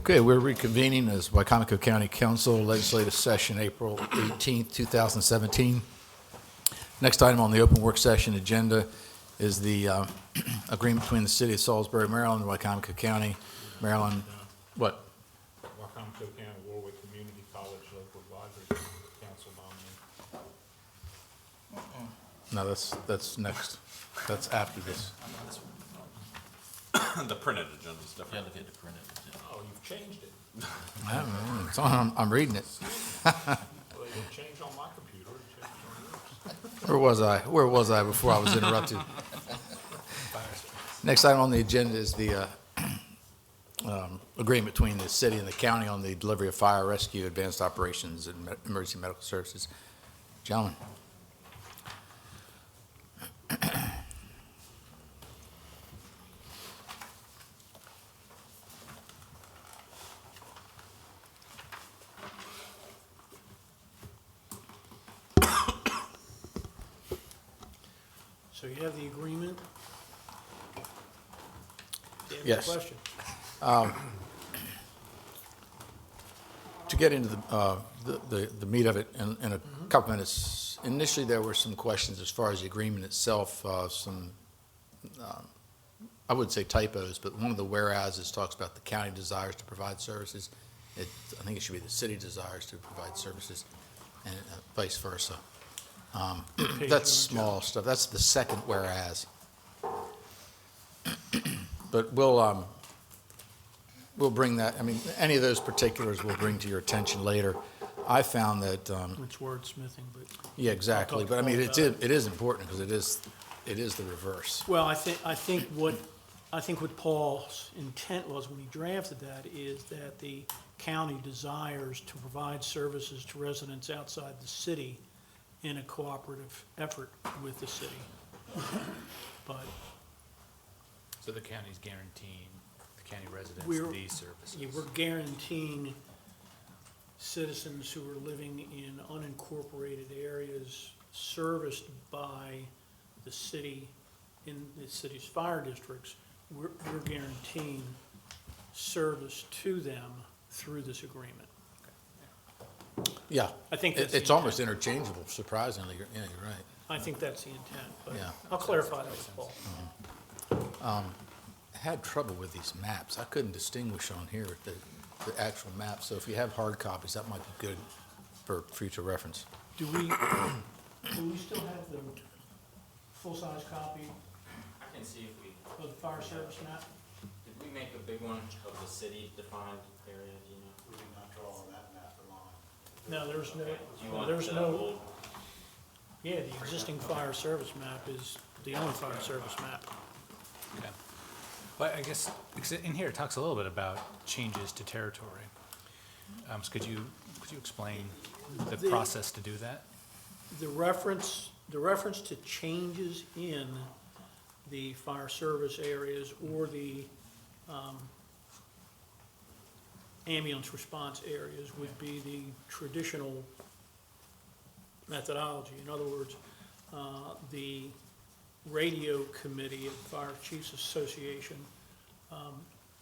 Okay, we're reconvening as Wicomico County Council Legislative Session, April 18th, 2017. Next item on the open work session agenda is the agreement between the City of Salisbury, Maryland, and Wicomico County, Maryland. What? Wicomico County Warwick Community College Local Advisory Council nominee. No, that's next. That's after this. The printed agenda is different. Yeah, look at the printed agenda. Oh, you've changed it. I don't know. It's on, I'm reading it. Well, it didn't change on my computer, it changed on yours. Where was I? Where was I before I was interrupted? Next item on the agenda is the agreement between the city and the county on the delivery of fire rescue, advanced operations, and emergency medical services. Gentlemen. So you have the agreement? Do you have Yes. any questions? To get into the meat of it in a couple minutes, initially there were some questions as far as the agreement itself, I wouldn't say typos, but one of the whereases talks about the county desires to provide services. I think it should be the city desires to provide services, and vice versa. That's small stuff. That's the second whereas. But we'll bring that, I mean, any of those particulars we'll bring to your attention later. I found that, It's wordsmithing, but, yeah, exactly, talk but I mean, about it is important because it is the reverse. well, I think what Paul's intent was when he drafted that is that the county desires to provide services to residents outside the city in a cooperative effort with the city. But So the county's guaranteeing the county residents We're- these services. we're guaranteeing citizens who are living in unincorporated areas serviced by the city in the city's fire districts, we're guaranteeing service to them through this agreement. Yeah, I think that's the it's almost intent. interchangeable, surprisingly. You're right. I think that's the intent, but Yeah. I'll clarify that with Paul. I had trouble with these maps. I couldn't distinguish on here the actual map, so if you have hard copies, that might be good for future reference. Do we still have the full-size copy I can see if we, of the fire service map? did we make a big one of the city defined area, do you know? We did not draw on that map for mine. No, there's no, Do you want there's the no, old, yeah, the existing fire service map is the only fire service map. Okay. Well, I guess, because in here it talks a little bit about changes to territory. So could you explain the The- process to do that? The reference to changes in the fire service areas or the ambulance response areas would be the traditional methodology. In other words, the radio committee of Fire Chiefs Association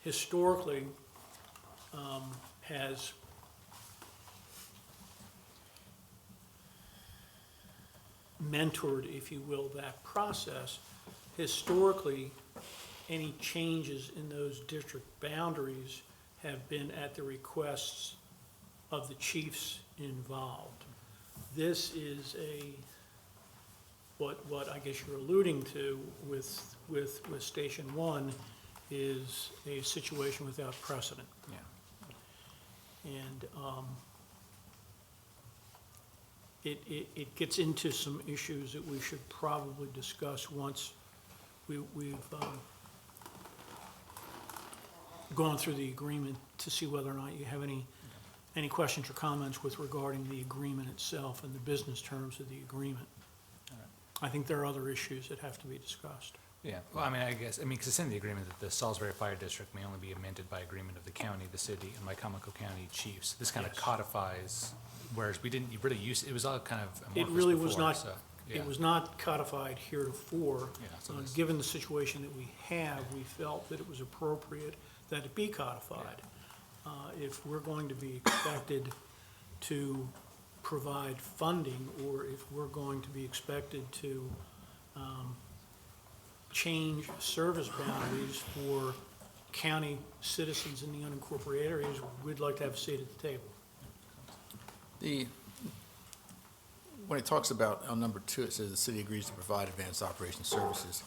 historically has mentored, if you will, that process. Historically, any changes in those district boundaries have been at the requests of the chiefs involved. This is what I guess you're alluding to with Station 1 is a situation without precedent. Yeah. And it gets into some issues that we should probably discuss once we've gone through the agreement to see whether or not you have any questions or comments with regarding the agreement itself and the business terms of the agreement. I think there are other issues that have to be discussed. Yeah, well, because it's in the agreement that the Salisbury Fire District may only be amended by agreement of the county, the city, and Wicomico County chiefs. This kind of Yes. codifies, whereas we didn't really use, it was all kind of It amorphous really was before, not, so, yeah. it was not codified heretofore. Yeah, so this- Given the situation that we have, we felt that it was appropriate that it be codified. if we're going to be expected to provide funding, or if we're going to be expected to change service boundaries for county citizens in the unincorporated areas, we'd like to have a seat at the table. When it talks about, on number 2, it says the city agrees to provide advanced operation services.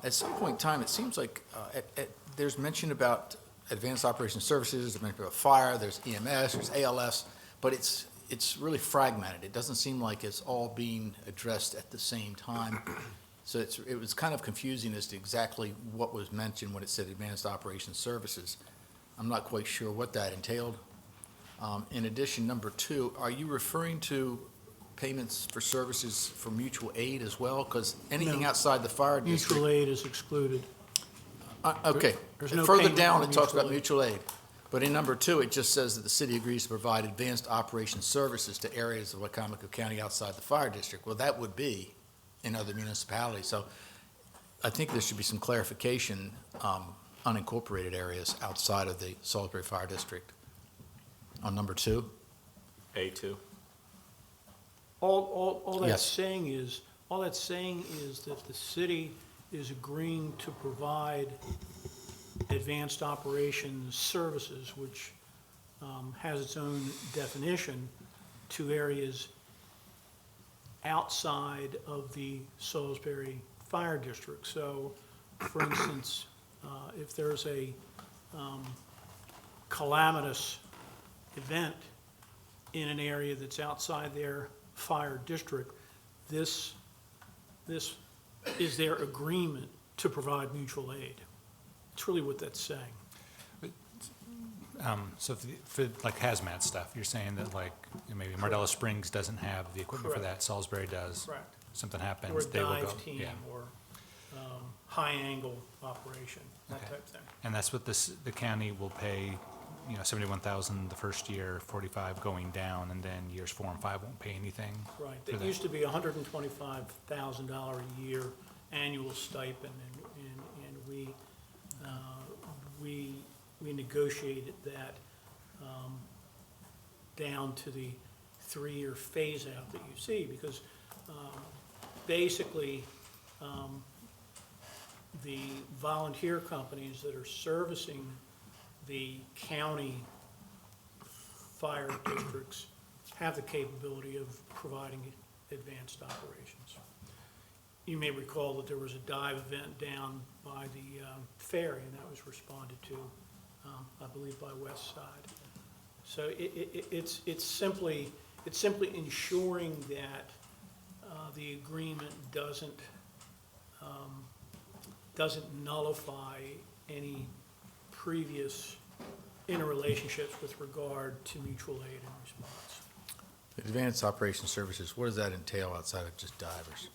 At some point in time, it seems like there's mention about advanced operation services, there's mention about fire, there's EMS, there's ALS, but it's really fragmented. It doesn't seem like it's all being addressed at the same time. So it was kind of confusing as to exactly what was mentioned when it said advanced operation services. I'm not quite sure what that entailed. In addition, number 2, are you referring to payments for services for mutual aid as well? Because anything No. outside the fire district. Mutual aid is excluded. Okay. There's no Further payment down, for it talks about mutual mutual aid. But in number 2, it just says that the city agrees to provide advanced operation services to areas of Wicomico County outside the fire district. Well, that would be in other municipalities. So I think there should be some clarification, unincorporated areas outside of the Salisbury Fire District on number 2. A2. All that's Yes. saying is, that the city is agreeing to provide advanced operations services, which has its own definition, to areas outside of the Salisbury Fire District. So, for instance, if there's a calamitous event in an area that's outside their fire district, this is their agreement to provide mutual aid. It's really what that's saying. So for like hazmat stuff, you're saying that like maybe Mardella Springs doesn't have the equipment for that, Salisbury does. Correct. Something Or a happens, they will go. dive team, Yeah. or high-angle operation, that Okay. type of thing. And that's what the county will pay, $71,000 the first year, 45 going down, and then years 4 and 5 won't pay anything. Right, for that that. used to be $125,000 a year annual stipend, and we negotiated that down to the 3-year phase-out that you see, because basically, the volunteer companies that are servicing the county fire districts have the capability of providing advanced operations. You may recall that there was a dive event down by the ferry, and that was responded to, I believe, by West Side. So it's simply ensuring that the agreement doesn't nullify any previous interrelationships with regard to mutual aid and response. Advanced operation services, what does that entail outside of just divers?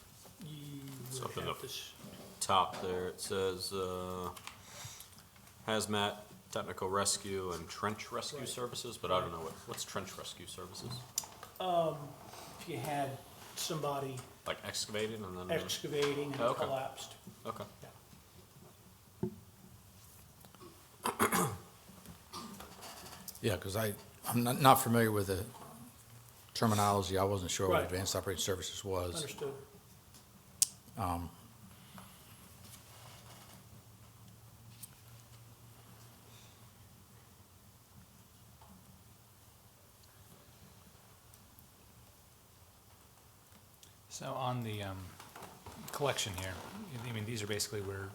You So would up in have the- to Top there, it says hazmat, technical rescue, and trench rescue Right. services, but I don't know what's trench rescue services? if you had somebody Like excavating and then? excavating and Okay. collapsed. Okay. Yeah, because I'm not familiar with the terminology. I wasn't sure what Right. advanced operation services was. Understood. So on the collection here, I mean, these are basically where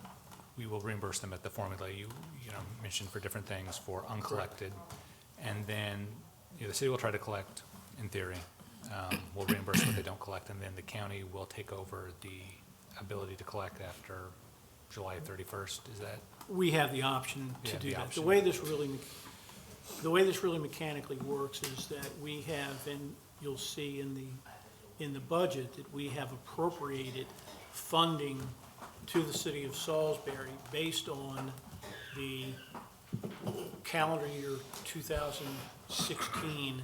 we will reimburse them at the formula you mentioned for different things for uncollected. And then, the city will try to collect, in theory. We'll reimburse what they don't collect, and then the county will take over the ability to collect after July 31st. Is that? We have the option to Yeah, do the that. option. The way this really mechanically works is that we have, and you'll see in the budget, that we have appropriated funding to the city of Salisbury based on the calendar year 2016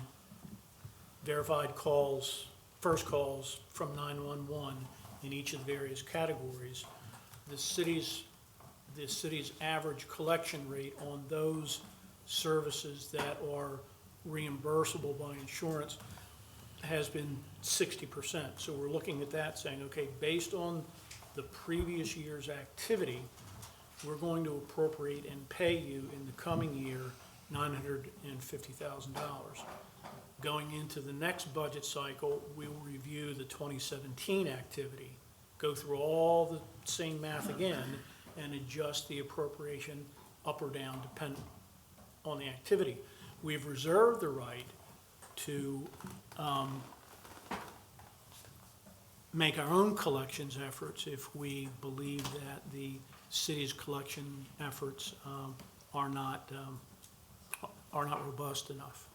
verified calls, first calls from 911 in each of the various categories. The city's average collection rate on those services that are reimbursable by insurance has been 60%. So we're looking at that saying, okay, based on the previous year's activity, we're going to appropriate and pay you in the coming year $950,000. Going into the next budget cycle, we will review the 2017 activity, go through all the same math again, and adjust the appropriation up or down depending on the activity. We've reserved the right to make our own collections efforts if we believe that the city's collection efforts are not robust enough.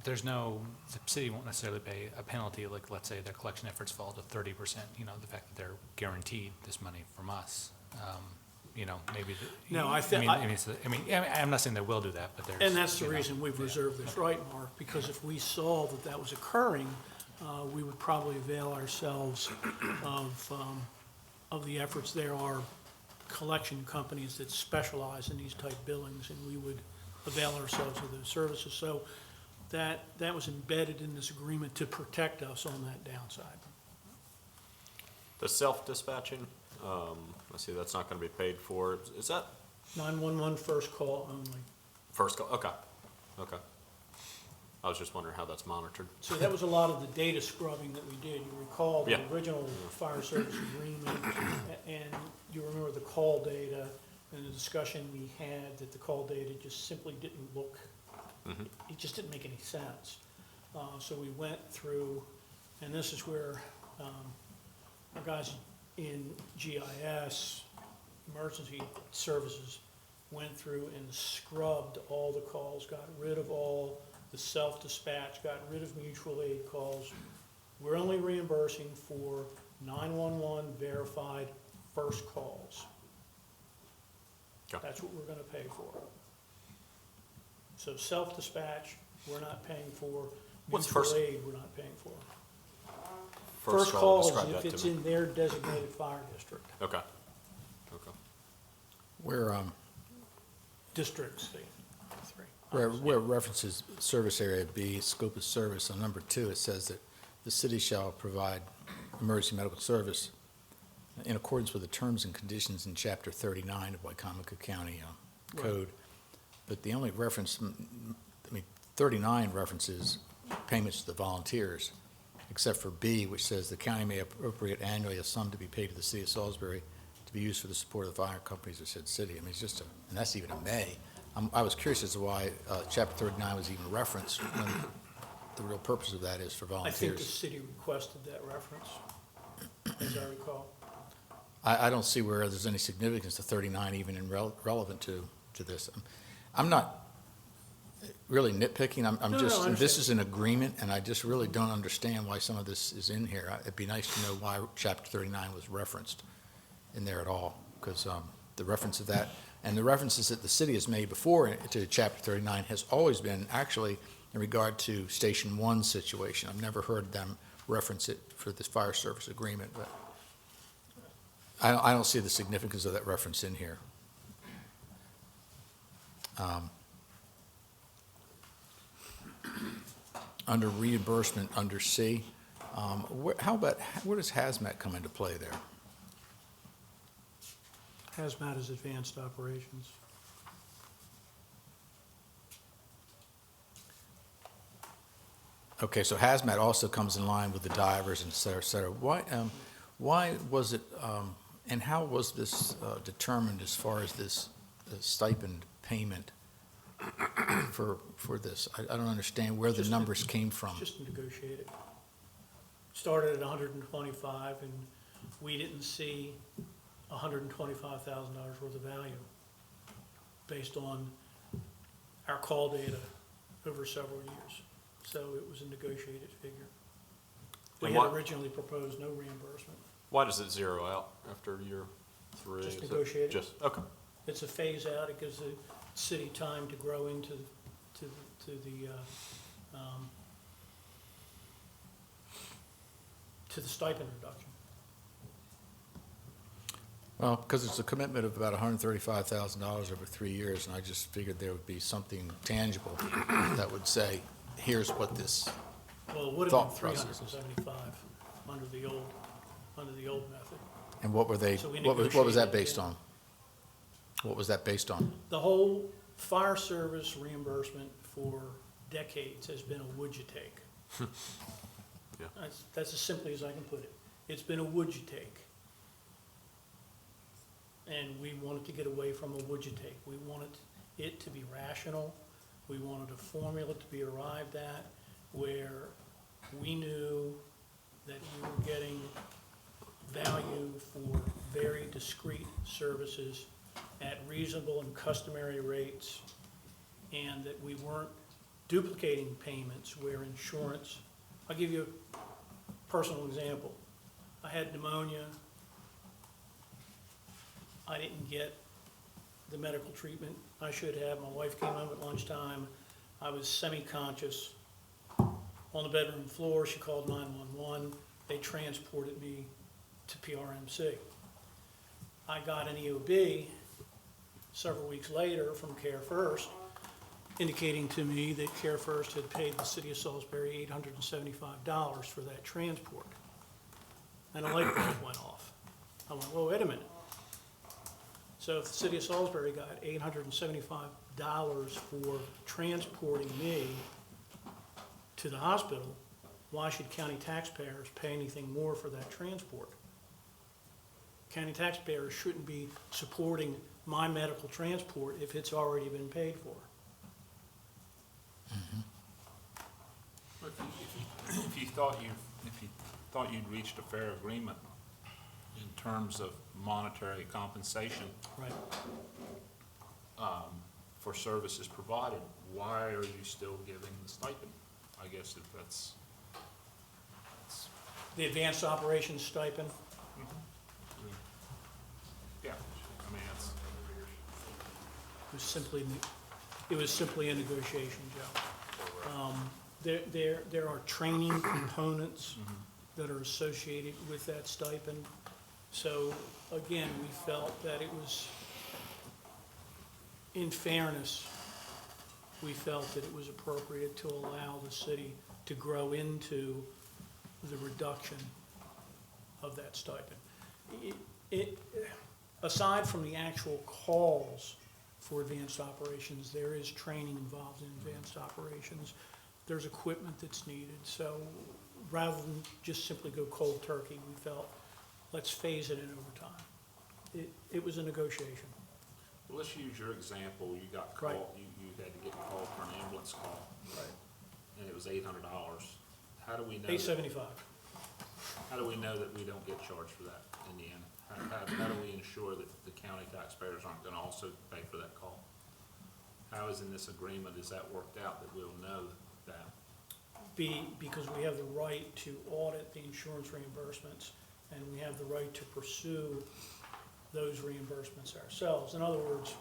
There's no, the city won't necessarily pay a penalty, like, let's say their collection efforts fall to 30%, you know, the fact that they're guaranteed this money from us. You know, maybe. No, I'm not saying they will do that, but there's. And that's the you know, reason we've reserved this right, Mark, because if we saw that that was occurring, we would probably avail ourselves of the efforts. There are collection companies that specialize in these type billings, and we would avail ourselves of those services. So that was embedded in this agreement to protect us on that downside. The self-dispatching, I see that's not gonna be paid for. Is that 911 first call only. first call? Okay, okay. I was just wondering how that's monitored. So that was a lot of the data scrubbing that we did. You recall the Yeah. original fire service agreement, and you remember the call data and the discussion we had that the call data just simply didn't look, it just didn't make any sense. So we went through, and this is where our guys in GIS, emergency services, went through and scrubbed all the calls, got rid of all the self-dispatch, got rid of mutual aid calls. We're only reimbursing for 911 verified first calls. Okay. That's what we're gonna pay for. So self-dispatch, we're not paying for. What's Mutual first- aid, we're not paying for. First First call, call is describe if that it's to me. in their designated fire district, Okay, okay. districts, the three. Where it references service area B, scope of service, on number 2, it says that the city shall provide emergency medical service in accordance with the terms and conditions in Chapter 39 of Wicomico County Code. But the only reference, 39 references payments to the volunteers, except for B, which says the county may appropriate annually a sum to be paid to the city of Salisbury to be used for the support of the fire companies of said city. I mean, it's just and that's even a may. I was curious as to why Chapter 39 was even referenced, when the real purpose of that is for I think the volunteers. city requested that reference, as I recall. I don't see where there's any significance to 39 even relevant to this. I'm not really nitpicking, I'm No, just, I understand. this is an agreement, and I just really don't understand why some of this is in here. It'd be nice to know why Chapter 39 was referenced in there at all, because the reference of that, and the references that the city has made before to Chapter 39 has always been actually in regard to Station 1 situation. I've never heard them reference it for this fire service agreement, but I don't see the significance of that reference in here. Under reimbursement, under C, how about, where does hazmat come into play there? Hazmat is advanced operations. Okay, so hazmat also comes in line with the divers and et cetera, et cetera. Why was it, and how was this determined as far as this stipend payment for this? I don't understand where the Just- numbers came from. Just negotiated. Started at 125, and we didn't see $125,000 worth of value based on our call data over several years. So it was a negotiated figure. We And had what- originally proposed no reimbursement. Why does it zero out after year 3? Just Is it negotiated. Just, okay, It's a phase out. It gives the city time to grow into the stipend reduction. Well, because it's a commitment of about $135,000 over 3 years, and I just figured there would be something tangible that would say, here's what this, Well, it would have Thought been three process. hundred and seventy-five under the old method. and what were they, So we what was that negotiated based it. on? What was that based on? The whole fire service reimbursement for decades has been a would you take. Yeah. That's as simply as I can put it. It's been a would you take. And we wanted to get away from a would you take. We wanted it to be rational. We wanted a formula to be arrived at where we knew that we were getting value for very discrete services at reasonable and customary rates, and that we weren't duplicating payments where insurance, I'll give you a personal example. I had pneumonia. I didn't get the medical treatment I should have. My wife came home at lunchtime. I was semi-conscious on the bedroom floor. She called 911. They transported me to PRMC. I got an EOB several weeks later from Care First, indicating to me that Care First had paid the city of Salisbury $875 for that transport. And a light bulb went off. I went, whoa, wait a minute. So if the city of Salisbury got $875 for transporting me to the hospital, why should county taxpayers pay anything more for that transport? County taxpayers shouldn't be supporting my medical transport if it's already been paid for. If you thought you'd reached a fair agreement in terms of monetary compensation Right. For services provided, why are you still giving the stipend? I guess if that's, The advanced operations stipend, yeah, I mean, it's, it was simply a negotiation, Joe. There are training components that are associated with that stipend. So again, we felt that it was, in fairness, we felt that it was appropriate to allow the city to grow into the reduction of that stipend. Aside from the actual calls for advanced operations, there is training involved in advanced operations. There's equipment that's needed. So rather than just simply go cold turkey, we felt, let's phase it in over time. It was a negotiation. well, let's use your example. You got Right. called, you had to get called for an ambulance call, and it was $800. How do we know? $875. How do we know that we don't get charged for that in the end? How do we ensure that the county taxpayers aren't gonna also pay for that call? How is in this agreement, is that worked out that we'll know that? Because we have the right to audit the insurance reimbursements, and we have the right to pursue those reimbursements ourselves. In other words,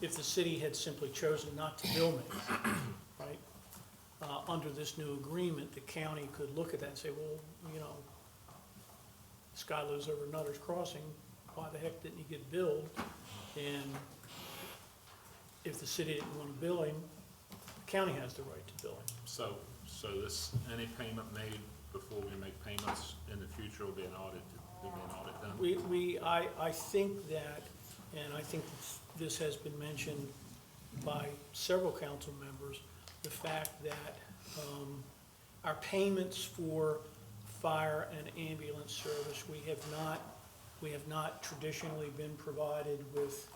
if the city had simply chosen not to bill me, right, under this new agreement, the county could look at that and say, well, you know, this guy lives over Nutter's Crossing, why the heck didn't he get billed? And if the city didn't want to bill him, the county has the right to bill him. So this, any payment made before we make payments in the future will be an audit, done? I think that, and I think this has been mentioned by several council members, the fact that our payments for fire and ambulance service, we have not traditionally been provided with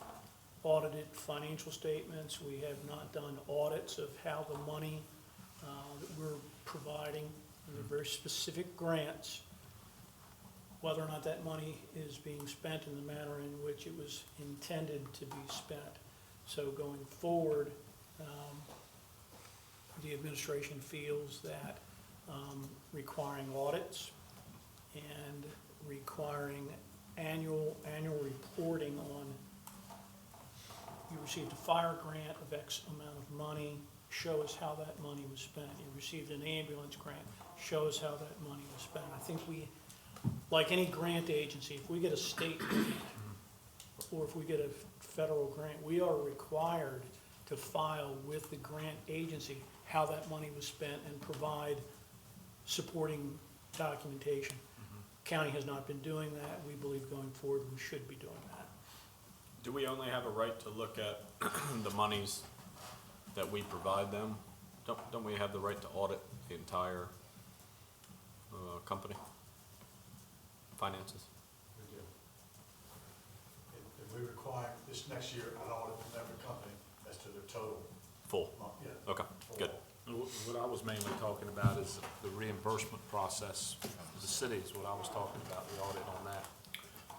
audited financial statements. We have not done audits of how the money that we're providing, and they're very specific grants, whether or not that money is being spent in the manner in which it was intended to be spent. So going forward, the administration feels that requiring audits and requiring annual reporting on, you received a fire grant of X amount of money, show us how that money was spent. You received an ambulance grant, show us how that money was spent. I think like any grant agency, if we get a state grant, or if we get a federal grant, we are required to file with the grant agency how that money was spent and provide supporting documentation. County has not been doing that. We believe going forward, we should be doing that. Do we only have a right to look at the monies that we provide them? Don't we have the right to audit the entire company finances? We do. And we require this next year an audit from every company as to their total, Full. yeah. Okay, good. What I was mainly talking about is the reimbursement process. The city is what I was talking about, the audit on that.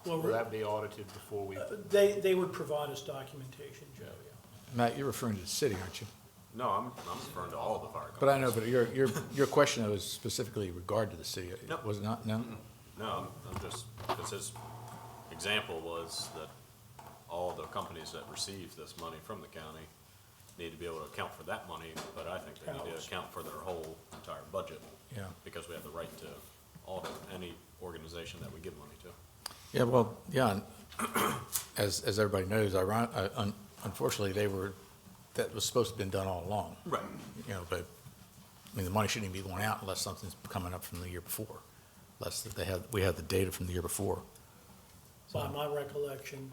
Well, Will that be audited before we? they would provide us documentation, Joe, yeah. Matt, you're referring to the city, aren't you? No, I'm referring to all the fire companies. But I know, but your question was specifically regard to the city, Nope. was it not? No? No, I'm just, because his example was that all the companies that receive this money from the county need to be able to account for that money, but I think they need to account for their whole entire budget. Yeah. Because we have the right to audit any organization that we give money to. Yeah, well, yeah, and as everybody knows, unfortunately, that was supposed to have been done all along. Right. You know, but, I mean, the money shouldn't even be going out unless something's coming up from the year before, unless that we had the data from the year before. By my recollection,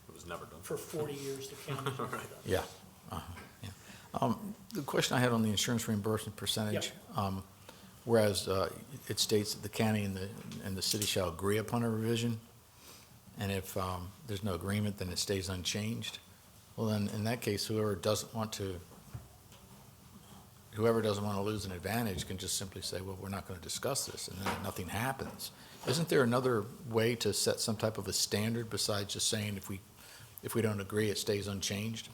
It was never done. for 40 years, the county's never done it. Yeah. Yeah. The question I had on the insurance reimbursement percentage, whereas it states that the county and the city shall agree upon a revision, and if there's no agreement, then it stays unchanged. Well, then, in that case, whoever doesn't want to lose an advantage can just simply say, well, we're not going to discuss this, and then nothing happens. Isn't there another way to set some type of a standard besides just saying if we don't agree, it stays unchanged?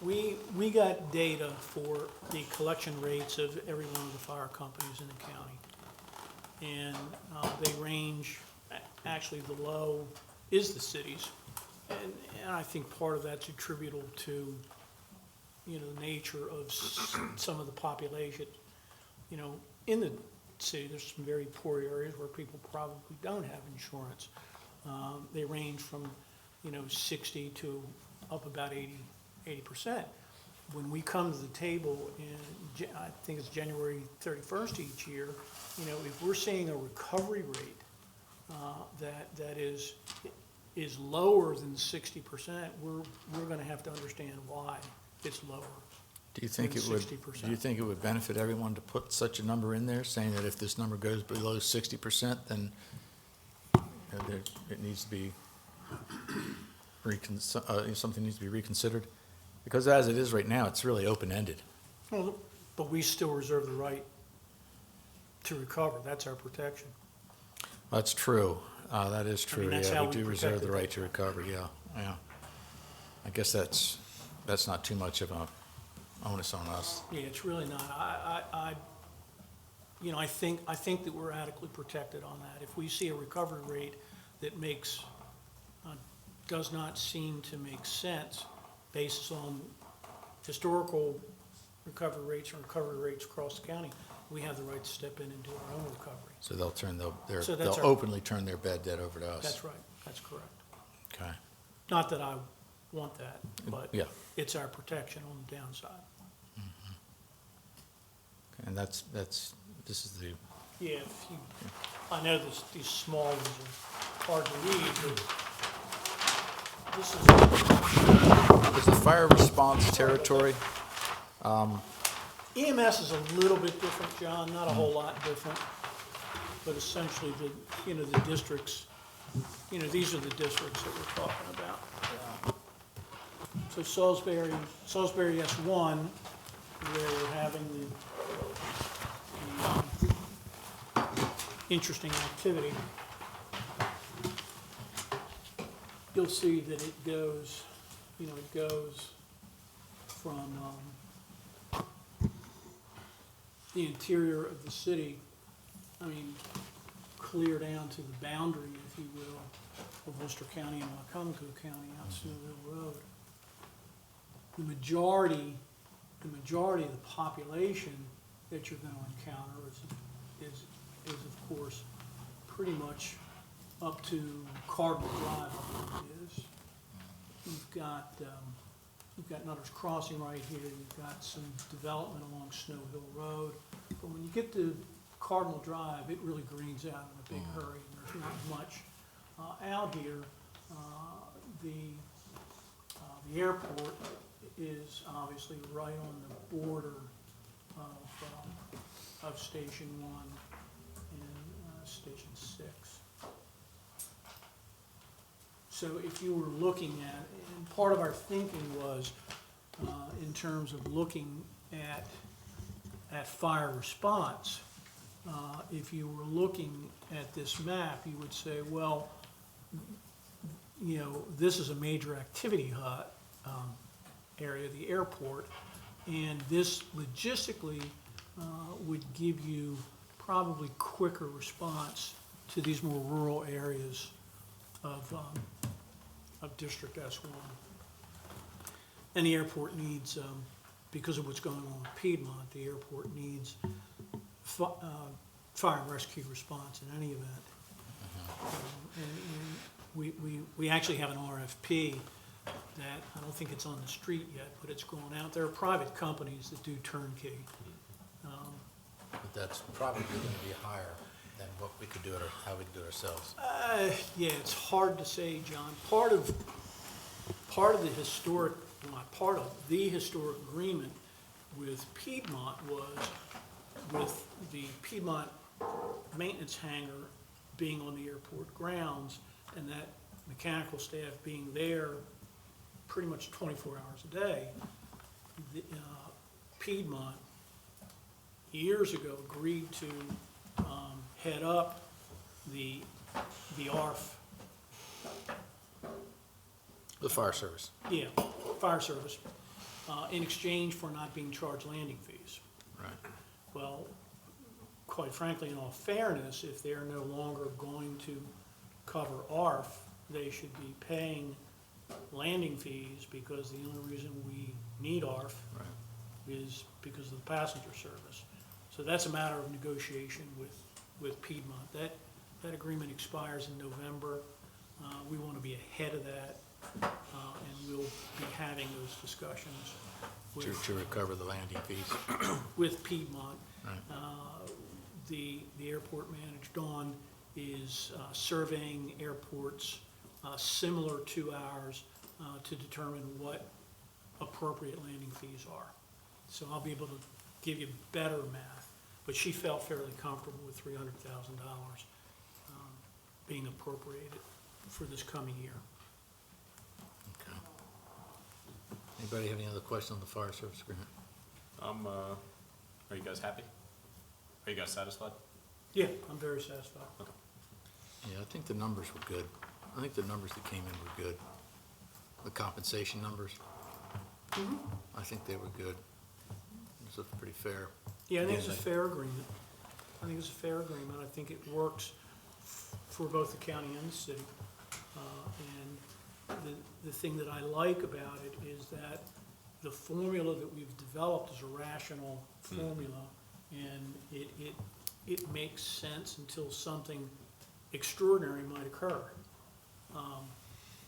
We got data for the collection rates of every one of the fire companies in the county. And they range, actually the low is the cities. And I think part of that's attributable to, you know, the nature of some of the population. You know, in the city, there's some very poor areas where people probably don't have insurance. They range from, 60 to up about 80%. When we come to the table in, I think it's January 31st each year, if we're seeing a recovery rate that is lower than 60%, we're going to have to understand why it's lower. Do you think than it would? 60%. Do you think it would benefit everyone to put such a number in there, saying that if this number goes below 60%, then it needs to be something needs to be reconsidered? Because as it is right now, it's really open-ended. Well, but we still reserve the right to recover. That's our protection. That's true. That is true. that's Yeah, how we we do reserve protect the it. right to recover. Yeah, yeah. I guess that's not too much of a onus on us. Yeah, it's really not. I think that we're adequately protected on that. If we see a recovery rate that does not seem to make sense based on historical recovery rates and recovery rates across the county, we have the right to step in and do our own recovery. So they'll So that's they'll our- openly turn their bad debt over to us. That's right. That's correct. Okay. Not that I want that, but Yeah. it's our protection on the downside. And this is the, Yeah, I know these small ones are hard to read, but this is, the fire response territory. EMS is a little bit different, John, not a whole lot different, but essentially the districts, these are the districts that we're talking about. So Salisbury S1, where we're having the interesting activity, you'll see that it goes from the interior of the city, clear down to the boundary, if you will, of Worcester County and Wicomico County out Snowville Road. The majority of the population that you're going to encounter is of course pretty much up to Cardinal Drive, I believe it is. You've got Nutter's Crossing right here, you've got some development along Snow Hill Road. But when you get to Cardinal Drive, it really greens out in a big hurry, and there's not much out here. The airport is obviously right on the border of Station 1 and Station 6. So if you were looking at, and part of our thinking was in terms of looking at fire response, if you were looking at this map, you would say, well, you know, this is a major activity hut area, the airport, and this logistically would give you probably quicker response to these more rural areas of District S1. And the airport needs, because of what's going on in Piedmont, the airport needs fire and rescue response in any event. And we actually have an RFP that, I don't think it's on the street yet, but it's going out. There are private companies that do turnkey. But that's probably going to be higher than what we could do it, or how we could do it ourselves. Yeah, it's hard to say, John. Part of the historic, well, not part of, the historic agreement with Piedmont was with the Piedmont maintenance hangar being on the airport grounds, and that mechanical staff being there pretty much 24 hours a day. Piedmont, years ago, agreed to head up the ARF, The fire service. yeah, fire service, in exchange for not being charged landing fees. Right. Well, quite frankly, in all fairness, if they're no longer going to cover ARF, they should be paying landing fees, because the only reason we need ARF Right. is because of the passenger service. So that's a matter of negotiation with Piedmont. That agreement expires in November. We want to be ahead of that, and we'll be having those discussions To recover the landing fees. with Piedmont. Right. The airport manager, Dawn, is surveying airports similar to ours to determine what appropriate landing fees are. So I'll be able to give you better math, but she felt fairly comfortable with $300,000 being appropriated for this coming year. Okay. Anybody have any other questions on the fire service agreement? Are you guys happy? Are you guys satisfied? Yeah, I'm very satisfied. Yeah, I think the numbers were good. I think the numbers that came in were good. The compensation numbers, I think they were good. It was pretty fair. Yeah, I think it's a Yeah, fair agreement. I think it's a fair agreement. I think it works for both the county and the city. And the thing that I like about it is that the formula that we've developed is a rational formula, and it makes sense until something extraordinary might occur.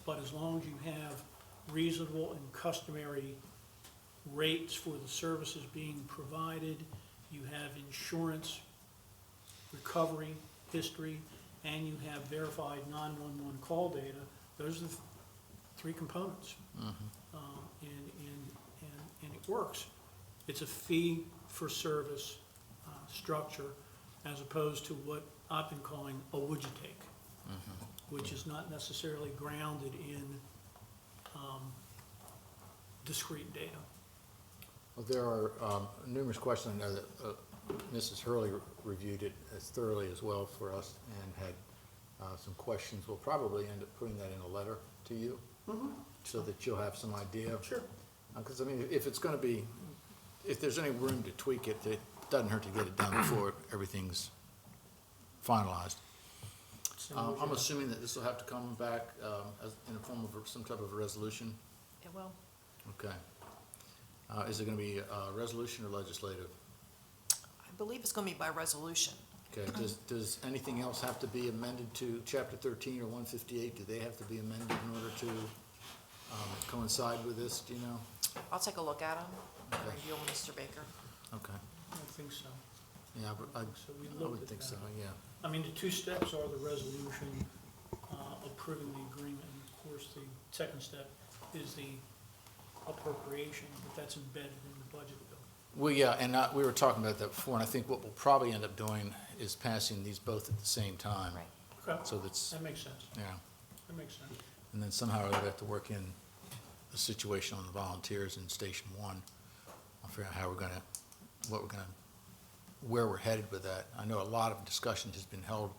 But as long as you have reasonable and customary rates for the services being provided, you have insurance recovery history, and you have verified 911 call data, those are the three components. And it works. It's a fee-for-service structure, as opposed to what I've been calling a would you take, which is not necessarily grounded in discrete data. Well, there are numerous questions. I know that Mrs. Hurley reviewed it as thoroughly as well for us and had some questions. We'll probably end up putting that in a letter to you so that you'll have some idea. Sure. Because, I mean, if it's going to be, if there's any room to tweak it, it doesn't hurt to get it done before everything's finalized. I'm assuming that this will have to come back as in the form of some type of a resolution. It will. Okay. Is it going to be resolution or legislative? I believe it's going to be by resolution. Okay, does anything else have to be amended to Chapter 13 or 158? Do they have to be amended in order to coincide with this, do you know? I'll take a look at them, Okay. review them with Mr. Baker. Okay, I don't think so. yeah, but So we I looked would at think that. so, yeah. I mean, the two steps are the resolution approving the agreement, and of course, the second step is the appropriation, but that's embedded in the budget bill. Well, yeah, and we were talking about that before, and I think what we'll probably end up doing is passing these both at the same time. Right. Okay, So that's, that makes sense, yeah, that makes sense. and then somehow we'll have to work in the situation on the volunteers in Station 1. I'll figure out how we're gonna, where we're headed with that. I know a lot of discussion has been held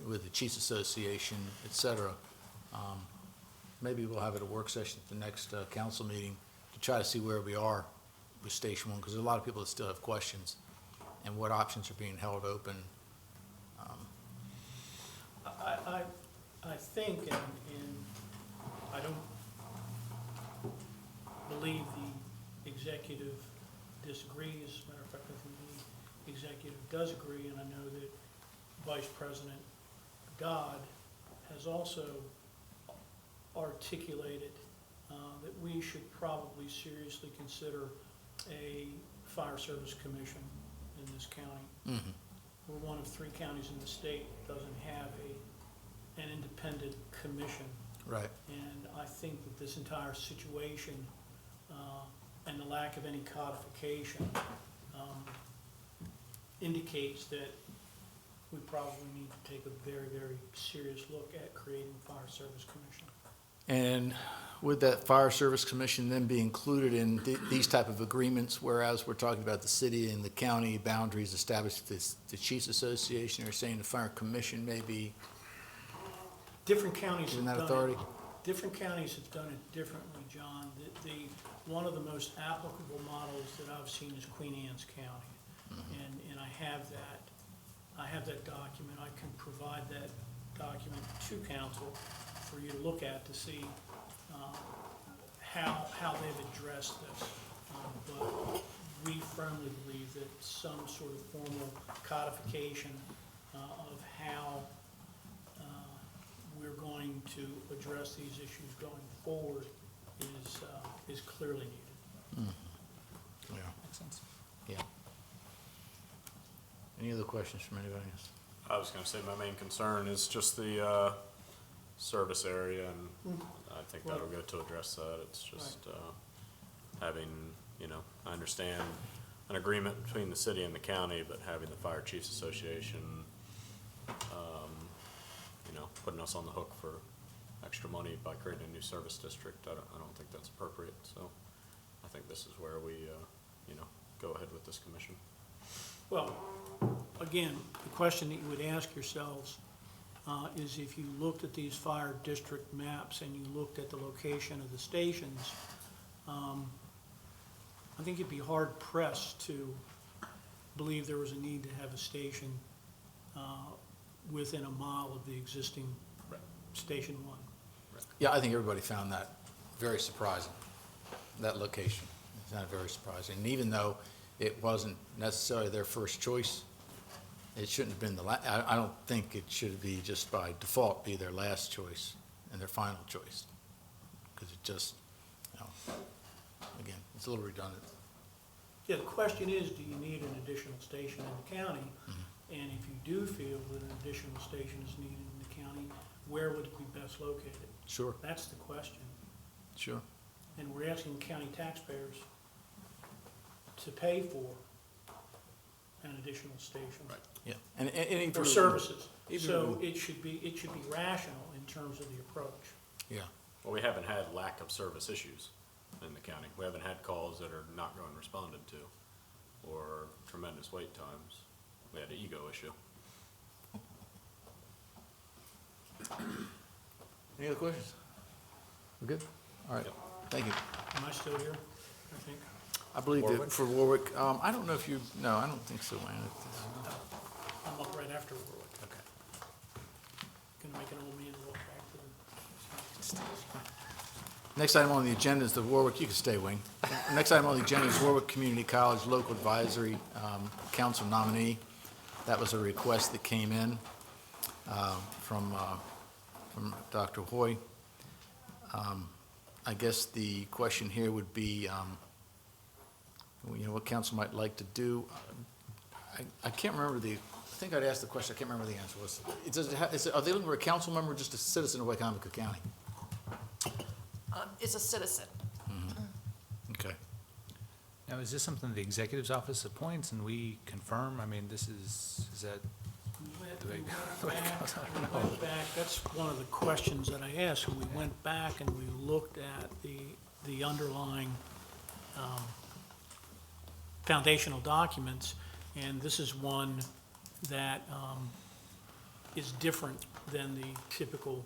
with the Chiefs Association, et cetera. Maybe we'll have it a work session at the next council meeting to try to see where we are with Station 1, because there's a lot of people that still have questions, and what options are being held open. I think, and I don't believe the executive disagrees. As a matter of fact, I think the executive does agree, and I know that Vice President Dodd has also articulated that we should probably seriously consider a fire service commission in this county. Mhm. We're one of 3 counties in the state that doesn't have an independent commission. Right. And I think that this entire situation and the lack of any codification indicates that we probably need to take a very, very serious look at creating a fire service commission. And would that fire service commission then be included in these type of agreements, whereas we're talking about the city and the county boundaries established with the Chiefs Association, or saying the fire commission may be Different counties given have that done authority? it, different counties have done it differently, John. One of the most applicable models that I've seen is Queen Anne's County. And I have that document. I can provide that document to council for you to look at to see how they've addressed this. But we firmly believe that some sort of formal codification of how we're going to address these issues going forward is clearly needed. Yeah. Makes sense. Yeah. Any other questions from anybody else? I was gonna say, my main concern is just the, service area, and I think that'll go to address that. It's just, having, I understand an agreement between the city and the county, but having the Fire Chiefs Association, putting us on the hook for extra money by creating a new service district, I don't think that's appropriate, so I think this is where we, go ahead with this commission. Well, again, the question that you would ask yourselves is if you looked at these fire district maps and you looked at the location of the stations, I think you'd be hard pressed to believe there was a need to have a station within a mile of the existing Station 1. Yeah, I think everybody found that very surprising, that location. It's not very surprising. And even though it wasn't necessarily their first choice, it shouldn't have been I don't think it should be just by default be their last choice and their final choice. Because it just, again, it's a little redundant. Yeah, the question is, do you need an additional station in the county? And if you do feel that an additional station is needed in the county, where would it be best located? Sure, That's the question. sure. And we're asking county taxpayers to pay for an additional station. Right. Yeah. And even For services. even- So it should be rational in terms of the approach. Yeah, Well, we haven't had lack of service issues in the county. We haven't had calls that are not going responded to, or tremendous wait times. We had an ego issue. any other questions? We're good? All right, Yep. thank you. Am I still here? I think. I believe that Warwick? for Warwick, I don't know if no, I don't think so, Wayne. I'm up right after Warwick. Okay. Gonna make an old man walk back to the. Next item on the agenda is the Warwick, you can stay, Wayne. Next item on the agenda is Warwick Community College Local Advisory Council nominee. That was a request that came in from Dr. Hoy. I guess the question here would be, what council might like to do. I can't remember I think I'd asked the question, I can't remember the answer was. Are they looking for a council member or just a citizen of Wicomico County? It's a citizen. Okay. Now, is this something the executive's office appoints and we confirm? I mean, is that, We went back, that's one of the questions that I asked, we went back and we looked at the underlying foundational documents, and this is one that is different than the typical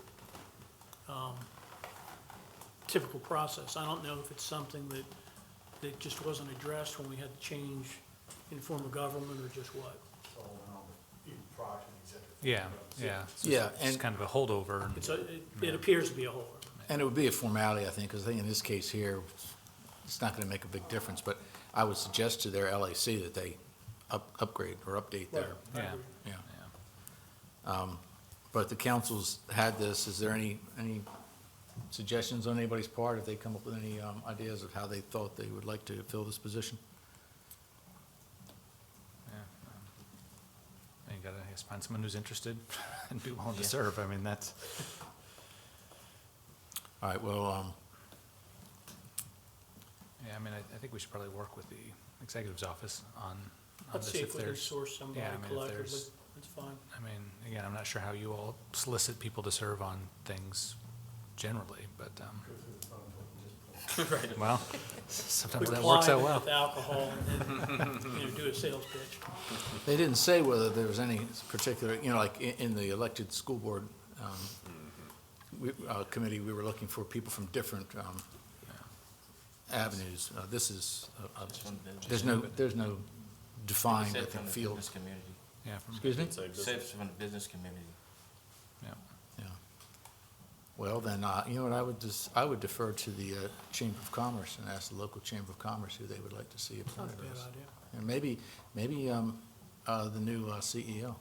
process. I don't know if it's something that just wasn't addressed when we had to change in form of government or just what. So, even prior to the executive. yeah. Yeah, It's and, kind of a holdover. It appears to be a whole. and it would be a formality, I think, because I think in this case here, it's not going to make a big difference, but I would suggest to their LAC that they upgrade or update their, I Yeah. agree. yeah. But the council's had this, is there any suggestions on anybody's part, if they come up with any ideas of how they thought they would like to fill this position? You gotta, I guess, find someone who's interested and be willing to serve. I mean, that's, All right, well, yeah, I mean, I think we should probably work with the executive's office on Let's this see if if we can there's, source somebody yeah, I mean, if collectively, there's- that's fine. I mean, again, I'm not sure how you all solicit people to serve on things generally, but, well, sometimes that works out well. With alcohol and then, do a sales pitch. they didn't say whether there was any particular, like in the elected school board committee, we were looking for people from different avenues. This is, there's no defined, I think, field. Community. Yeah, from, Excuse me? Say business. Safe from the business community. yeah. Yeah. Well, then, you know what, I would defer to the Chamber of Commerce and ask the local Chamber of Commerce who they would like to see Not a appointed bad as. idea. And maybe the new CEO.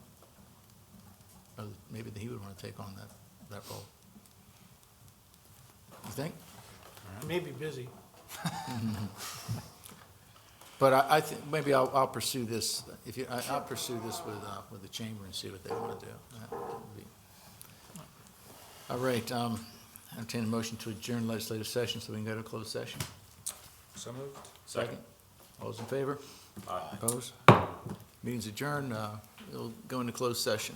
Maybe he would want to take on that role. You think? He may be busy. But I think, maybe I'll pursue this, I'll pursue this with the chamber and see what they want to do. That would be- All right, entertain a motion to adjourn legislative session so we can go to closed session. So moved. Second. All those in favor? Aye. Opposed? Meeting's adjourned, we'll go into closed session.